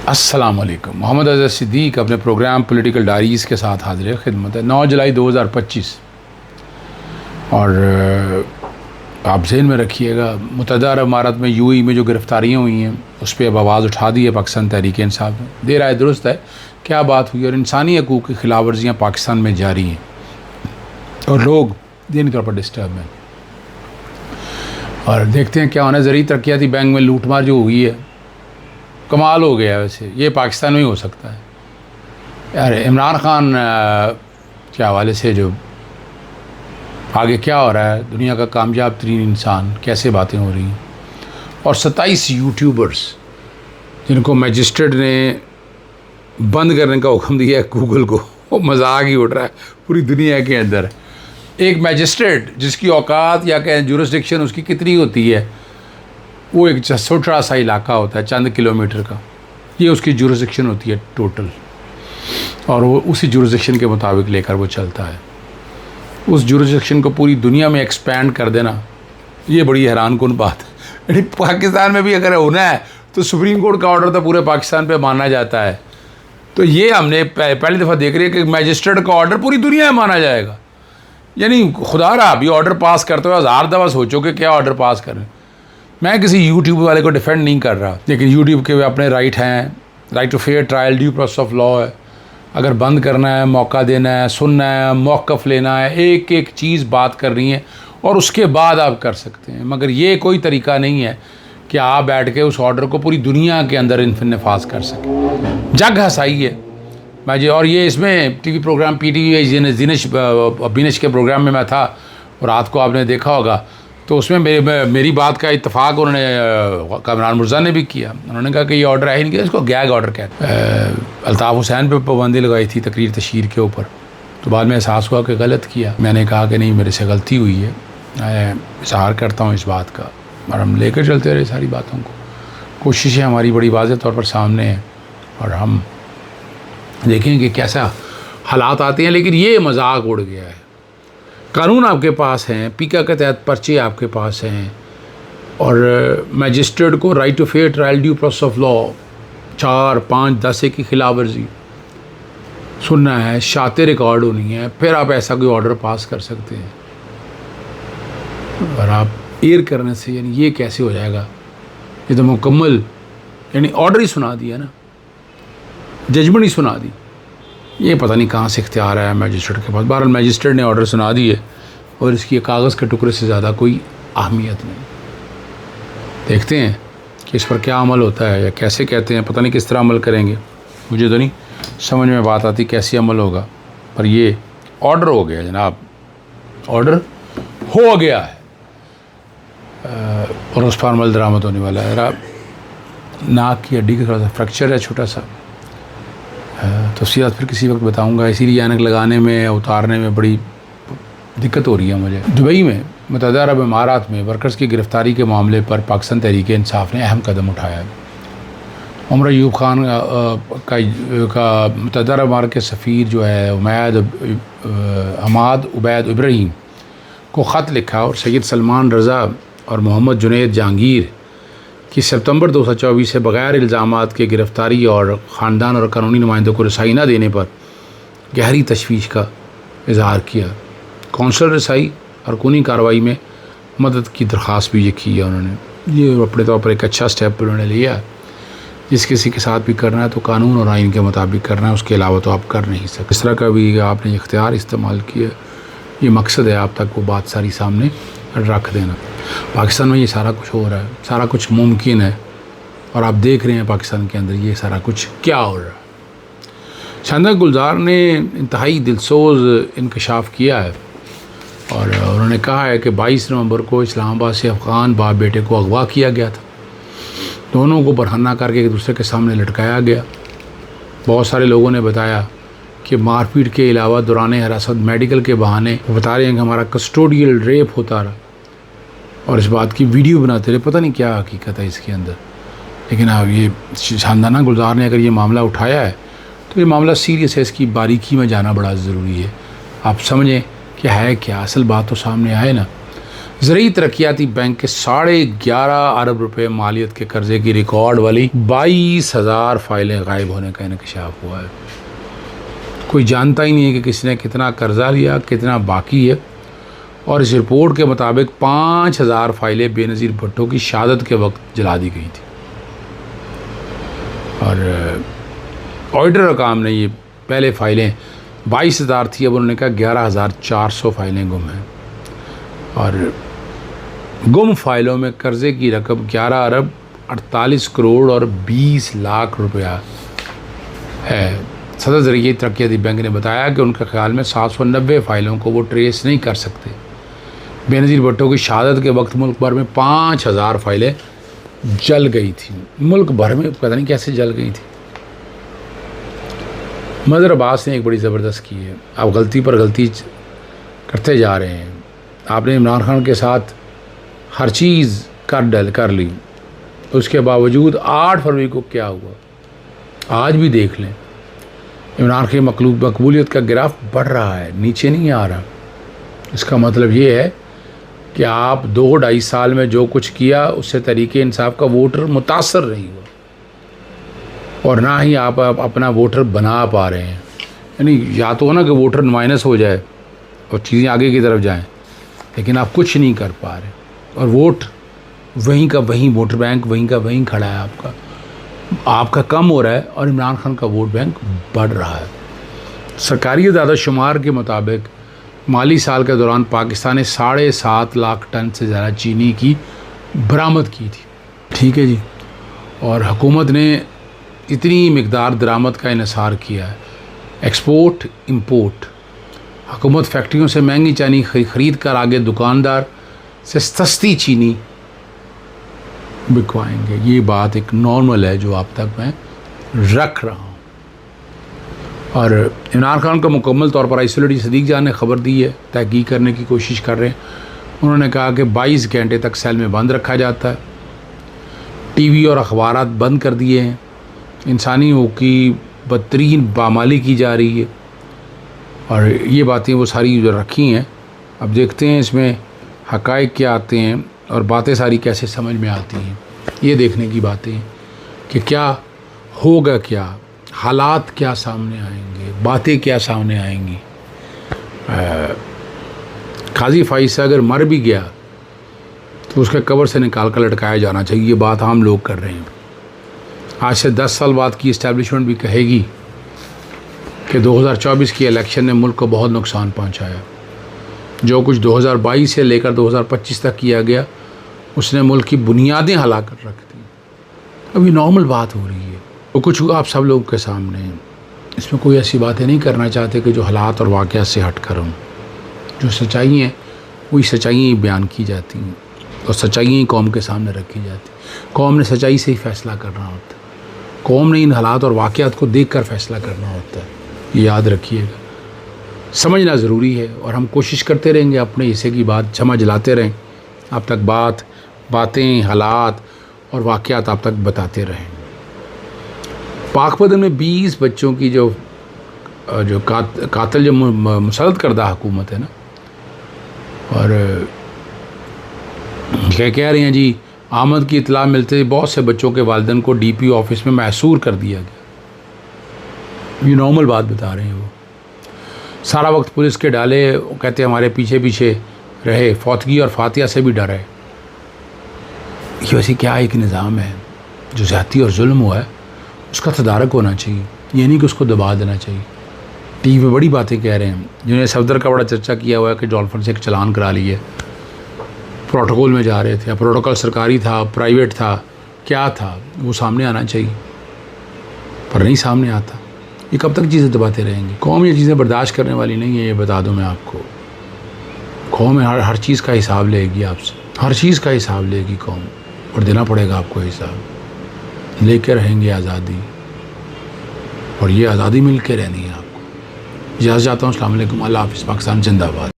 अस्सलाम वालेकुम। मोहम्मद अज़हर सिद्दीक़ अपने प्रोग्राम पॉलिटिकल डायरीज़ के साथ हाज़िर खिदमत है। 9 जुलाई 2025 और आप ज़हन में रखिएगा, मुत्तहदा अरब इमारात में यूएई में जो गिरफ़्तारियाँ हुई हैं उस पर अब आवाज़ उठा दी है पाकिस्तान तहरीक इंसाफ ने। दे रहा है, दुरुस्त है, क्या बात हुई। और इंसानी हकूक़ की खिलाफ वर्जियाँ पाकिस्तान में जारी हैं और लोग ज़हनी तौर पर डिस्टर्ब हैं। और देखते हैं क्या होना है। ज़रूरी तरक्याती बैंक में लूटमार जो हुई है, कमाल हो गया। वैसे ये पाकिस्तान में ही हो सकता है यार। इमरान खान के हवाले से जो आगे क्या हो रहा है, दुनिया का कामयाब तरीन इंसान, कैसे बातें हो रही हैं। और 27 यूट्यूबर्स जिनको मजिस्ट्रेट ने बंद करने का हुक्म दिया है गूगल को, वो मजाक ही उड़ रहा है पूरी दुनिया के अंदर। एक मजिस्ट्रेट जिसकी औकात या कहें जुरिस्डिक्शन उसकी कितनी होती है, वो एक छोटा सा इलाका होता है चंद किलोमीटर का, ये उसकी जुरिस्डिक्शन होती है टोटल, और वो उसी जुरिस्डिक्शन के मुताबिक लेकर वो चलता है। उस जुरिस्डिक्शन को पूरी दुनिया में एक्सपैंड कर देना, ये बड़ी हैरान कुन बात है। पाकिस्तान में भी अगर होना है तो सुप्रीम कोर्ट का ऑर्डर तो पूरे पाकिस्तान पे माना जाता है। तो ये हमने पहली दफ़ा देख रही है कि मैजिस्ट्रेट का ऑर्डर पूरी दुनिया में माना जाएगा। यानी खुदा रहा, अभी ऑर्डर पास करते हुए 1000 दफ़ा सोचो कि क्या ऑर्डर पास करें। मैं किसी यूट्यूब वाले को डिफेंड नहीं कर रहा, लेकिन यूट्यूब के अपने राइट हैं, right to fair trial, due process of law है। अगर बंद करना है, मौका देना है, सुनना है, मौक़िफ़ लेना है, एक एक चीज़ बात करनी है और उसके बाद आप कर सकते हैं। मगर ये कोई तरीका नहीं है कि आप बैठ के उस ऑर्डर को पूरी दुनिया के अंदर नफाज कर सकें। जग हंसाई है मैं और ये इसमें टीवी प्रोग्राम PTV दिनेश के प्रोग्राम में मैं था और रात को आपने देखा होगा, तो उसमें मेरी बात का इत्तेफाक उन्होंने कामरान मुर्ज़ा ने भी किया। उन्होंने कहा कि ये ऑर्डर है ही नहीं किया, इसको गैग ऑर्डर कहते हैं। अल्ताफ़ हुसैन पे पाबंदी लगाई थी तकरीर तशहीर के ऊपर, तो बाद में एहसास हुआ कि गलत किया। मैंने कहा कि नहीं, मेरे से गलती हुई है, मैं इज़हार करता हूँ इस बात का, और हम लेकर चलते रहे सारी बातों को। कोशिशें हमारी बड़ी वाज़ेह तौर पर सामने हैं और हम देखेंगे कैसा हालात आते हैं। लेकिन ये मजाक उड़ गया है। कानून आपके पास हैं, पीका के तहत पर्चे आपके पास हैं, और मजिस्ट्रेट को right to fair trial, due process of law 4, 5, 10 की खिलाफ वर्जी सुनना है, शाते रिकॉर्ड होनी है, फिर आप ऐसा कोई ऑर्डर पास कर सकते हैं। और आप एयर करने से यानी ये कैसे हो जाएगा? ये तो मुकम्मल यानी ऑर्डर ही सुना दिया ना, जजमेंट ही सुना दी। ये पता नहीं कहाँ से इख्तियार आया मैजिस्ट्रेट के पास। बहरहाल मैजिस्ट्रेट ने ऑर्डर सुना दिए और इसकी कागज़ के टुकड़े से ज़्यादा कोई अहमियत नहीं। देखते हैं कि इस पर क्या अमल होता है या कैसे कहते हैं, पता नहीं किस तरह अमल करेंगे। मुझे तो नहीं समझ में बात आती कैसे अमल होगा, पर ये ऑर्डर हो गया जनाब, ऑर्डर हो गया है और उस पर अमल दरामद होने वाला है। नाक की हड्डी का थोड़ा सा फ्रैक्चर है छोटा सा, तफसीलात फिर किसी वक्त बताऊंगा। इसीलिए ऐनक लगाने में, उतारने में बड़ी दिक्कत हो रही है मुझे। दुबई में मुत्तहदा अरब इमारात में वर्कर्स की गिरफ़्तारी के मामले पर पाकिस्तान तहरीक इंसाफ ने अहम कदम उठाया है। उमर अयूब खान का मुत्तहदा अरब इमारात के सफ़ीर जो है हमाद उबैद इब्राहिम को ख़त लिखा और सैयद सलमान रज़ा और मोहम्मद जुनैद जहांगीर कि सितंबर 2024 से बग़ैर इल्ज़ामात के गिरफ़्तारी और ख़ानदान और कानूनी नुमाइंदों को रसाई न देने पर गहरी तशवीश का इज़हार किया। कौंसल रसाई और कानूनी कार्रवाई में मदद की दरख्वास्त भी ये की है उन्होंने। ये अपने तौर पर एक अच्छा स्टेप उन्होंने लिया। जिस किसी के साथ भी करना है तो कानून और आइन के मुताबिक करना है, उसके अलावा तो आप कर नहीं सकते। इस तरह का भी आपने इख्तियार इस्तेमाल किया, ये मकसद है आप तक वो बात सारी सामने रख देना। पाकिस्तान में ये सारा कुछ हो रहा है, सारा कुछ मुमकिन है, और आप देख रहे हैं पाकिस्तान के अंदर ये सारा कुछ क्या हो रहा है। शानदार गुलजार ने इंतहाई दिलसोज इंकशाफ किया है और उन्होंने कहा है कि 22 नवंबर को इस्लामाबाद से अफ़गान बाप बेटे को अगवा किया गया था। दोनों को बरहना करके एक दूसरे के सामने लटकाया गया। बहुत सारे लोगों ने बताया कि मारपीट के अलावा दौरान हिरासत मेडिकल के बहाने बता रहे हैं कि हमारा कस्टोडियल रेप होता रहा, और इस बात की वीडियो बनाते रहे। पता नहीं क्या हकीकत है इसके अंदर, लेकिन अब ये शानदाना गुलजार ने अगर ये मामला उठाया है तो ये मामला सीरियस है, इसकी बारीकी में जाना बड़ा ज़रूरी है। आप समझें कि है क्या, असल बात तो सामने आए ना। ज़रूरी तरक्याती बैंक के 11.5 अरब रुपए मालियत के कर्जे की रिकॉर्ड वाली 22,000 फाइलें गायब होने का इंकशाफ हुआ है। कोई जानता ही नहीं है कि किसने कितना कर्जा लिया, कितना बाकी है। और इस रिपोर्ट के मुताबिक 5,000 फाइलें बेनज़ीर भुट्टो की शहादत के वक्त जला दी गई थी। और ऑडिटर काम ने ये पहले फ़ाइलें 22,000 थी, अब उन्होंने कहा 11,400 फाइलें गुम हैं। और गुम फाइलों में कर्ज़े की रकम 11 अरब 48 करोड़ और 20 लाख रुपया है। सदर ज़रिए तरक्याती बैंक ने बताया कि उनके ख्याल में 790 फाइलों को वो ट्रेस नहीं कर सकते। बेनज़ीर भुट्टो की शहादत के वक्त मुल्क भर में 5,000 फाइलें जल गई थी। मुल्क भर में पता नहीं कैसे जल गई थी। मदर अब्बास ने एक बड़ी ज़बरदस्त की है। आप गलती पर गलती करते जा रहे हैं। आपने इमरान खान के साथ हर चीज़ कर ली, उसके बावजूद 8 फरवरी को क्या हुआ आज भी देख लें। इमरान की मकबूलियत का ग्राफ बढ़ रहा है, नीचे नहीं आ रहा। इसका मतलब ये है कि आप 2-2.5 साल में जो कुछ किया उससे तरीके इंसाफ का वोटर मुतासर नहीं हुआ, और ना ही आप अपना वोटर बना पा रहे हैं। यानी या तो ना कि वोटर माइनस हो जाए और चीज़ें आगे की तरफ जाएं, लेकिन आप कुछ नहीं कर पा रहे। और वोट वहीं का वहीं, वोटर बैंक वहीं का वहीं खड़ा है। आपका कम हो रहा है और इमरान खान का वोट बैंक बढ़ रहा है। सरकारी दादा-शुमार के मुताबिक माली साल के दौरान पाकिस्तान ने 7.5 लाख टन से ज़्यादा चीनी की बरामद की थी। ठीक है जी। और हुकूमत ने इतनी मिकदार दरामद का इन्हिसार किया है। एक्सपोर्ट इंपोर्ट, हुकूमत फैक्ट्रियों से महंगी चीनी ख़रीद कर आगे दुकानदार से सस्ती चीनी बिकवाएंगे। ये बात एक नॉर्मल है जो आप तक मैं रख रहा हूँ। और इमरान खान का मुकम्मल तौर पर आइसोलेट सदीक जान ने खबर दी है, तहकीक करने की कोशिश कर रहे हैं। उन्होंने कहा कि 22 घंटे तक सेल में बंद रखा जाता है, टीवी और अखबारात बंद कर दिए हैं, इंसानी हकूक़ की बदतरीन पामाली की जा रही है। और ये बातें वो सारी जो रखी हैं, अब देखते हैं इसमें हक़ाइक़ क्या आते हैं और बातें सारी कैसे समझ में आती हैं। ये देखने की बातें हैं कि क्या होगा, क्या हालात क्या सामने आएंगे, बातें क्या सामने आएंगी। काजी फ़ाइज़ अगर मर भी गया तो उसके कब्र से निकाल कर लटकाया जाना चाहिए। ये बात आम लोग कर रहे हैं। आज से 10 साल बाद की इस्टेब्लिशमेंट भी कहेगी कि 2024 की इलेक्शन ने मुल्क को बहुत नुकसान पहुंचाया। जो कुछ 2022 से लेकर 2025 तक किया गया उसने मुल्क की बुनियादें हिला कर रख दी। अभी नॉर्मल बात हो रही है, वो कुछ आप सब लोगों के सामने हैं। इसमें कोई ऐसी बातें नहीं करना चाहते कि जो हालात और वाक़यात से हट कर हों। जो सच्चाई हैं वही सच्चाइयाँ बयान की जाती हैं और सच्चाइयाँ कौम के सामने रखी जाती। कौम ने सच्चाई से ही फ़ैसला करना होता है। कौम ने इन हालात और वाक़यात को देख कर फ़ैसला करना होता है। ये याद रखिएगा, समझना ज़रूरी है। और हम कोशिश करते रहेंगे अपने हिस्से की बात समझ लाते रहें, आप तक बातें हालात और वाक़यात आप तक बताते रहें। पाकपतन में 20 बच्चों की जो कातिल जो मुसल्लत करदा हुकूमत है ना, और क्या कह रहे हैं जी, आमद की इतला मिलते ही बहुत से बच्चों के वालिदैन को DPO ऑफिस में मैसूर कर दिया गया। ये नॉर्मल बात बता रहे हैं। वो सारा वक्त पुलिस के डाले, वो कहते हैं हमारे पीछे पीछे रहे, फौतगी और फातिया से भी डर है। ये वैसे क्या एक निज़ाम है। जो ज़्यादती और जुल्म हुआ है उसका तदारक होना चाहिए, ये नहीं कि उसको दबा देना चाहिए। टीवी पे बड़ी बातें कह रहे हैं, जिन्हें सफदर का बड़ा चर्चा किया हुआ है कि डॉल्फिन से एक चलान करा लिए, प्रोटोकॉल में जा रहे थे। अब प्रोटोकॉल सरकारी था, प्राइवेट था, क्या था, वो सामने आना चाहिए, पर नहीं सामने आता। ये कब तक चीज़ें दबाते रहेंगे? कौम ये चीज़ें बर्दाश्त करने वाली नहीं है, ये बता दूं मैं आपको। कौम हर चीज़ का हिसाब लेगी आपसे, हर चीज़ का हिसाब लेगी कौम, और देना पड़ेगा आपको हिसाब। लेके रहेंगे आज़ादी, और ये आज़ादी मिल के रहनी है आपको। इजाज़त चाहता हूँ। अस्सलाम वालेकुम, अल्लाह हाफ़िज़। पाकिस्तान जिंदाबाद।